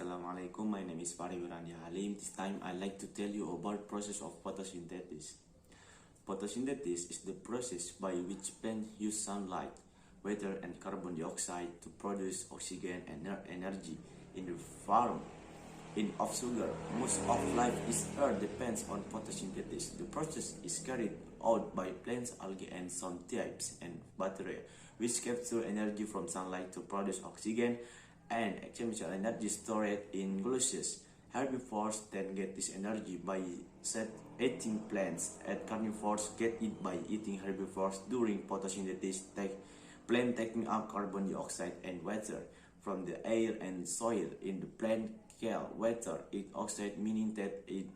Assalamualaikum, my name is Fachry Wirandi. This time I'd like to tell you about process of photosynthesis. Photosynthesis is the process by which plants use sunlight, water and carbon dioxide to produce oxygen and energy in the form of sugar. Most of life is Earth depends on photosynthesis. The process is carried out by plants, algae and some types and bacteria, which capture energy from sunlight to produce oxygen and chemical energy stored in glucose. Herbivores then get this energy by eating plants, and carnivores get it by eating herbivores. During photosynthesis, plant taking up carbon dioxide and water from the air and soil. In the plant water it oxide, meaning that it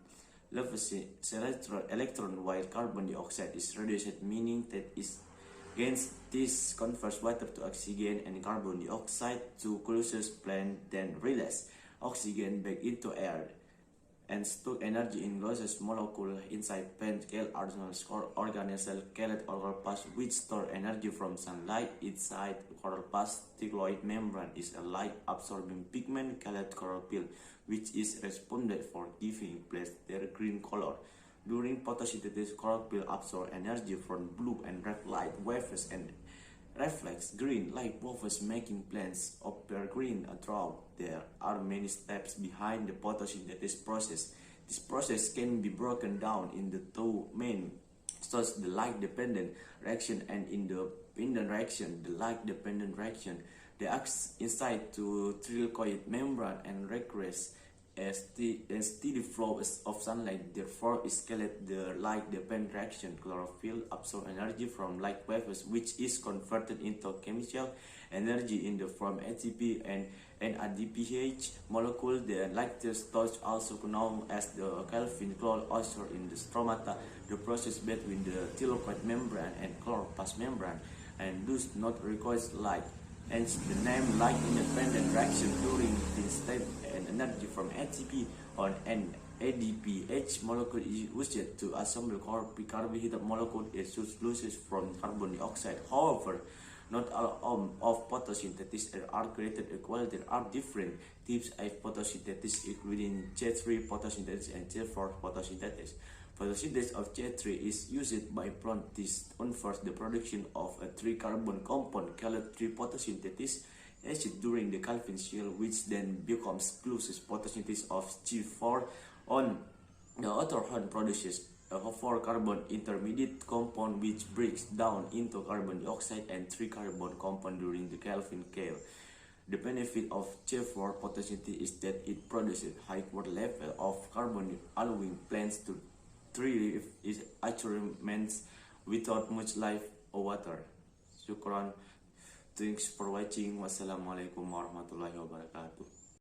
loses electron, while carbon dioxide is reduced, meaning that it gains. This converts water to oxygen and carbon dioxide to glucose. Plant then release oxygen back into air and store energy in glucose molecule inside plant organelles called chloroplast, which store energy from sunlight. Inside chloroplast thickloid membrane is a light-absorbing pigment called chlorophyll, which is responsible for giving plants their green color. During photosynthesis, chlorophyll absorbs energy from blue and red light waves and reflects green light waves, making plants appear green throughout. There are many steps behind the photosynthesis process. This process can be broken down into two main stages: the light-dependent reaction and independent reaction. The light-dependent reaction reacts inside to thickloid membrane and requires a steady flow of sunlight. Therefore, is called the light-dependent reaction. Chlorophyll absorbs energy from light waves, which is converted into chemical energy in the form ATP and NADPH molecule. The latest stage, also known as the Calvin chloride, occurs in the stromata, the process between the thickloid membrane and chloroplast membrane, and does not require light. Hence the name light-independent reaction. During this step, energy from ATP or NADPH molecule is used to assemble carbohydrate molecule. It loses from carbon dioxide. However, not all of photosynthesis are created equal. There are different types of photosynthesis, including J3 photosynthesis and J4 photosynthesis. Photosynthesis of J3 is used by plants. This involves the production of a 3-carbon compound called 3-photosynthesis acid during the Calvin cycle, which then becomes glucose. Photosynthesis of G4 on the other hand produces a 4-carbon intermediate compound which breaks down into carbon dioxide and 3-carbon compound during the Calvin cycle. The benefit of J4 photosynthesis is that it produces high water level of carbon, allowing plants to thrive is achievements without much life or water. Shukran. Thanks for watching. Wassalamualaikum warahmatullahi wabarakatuh.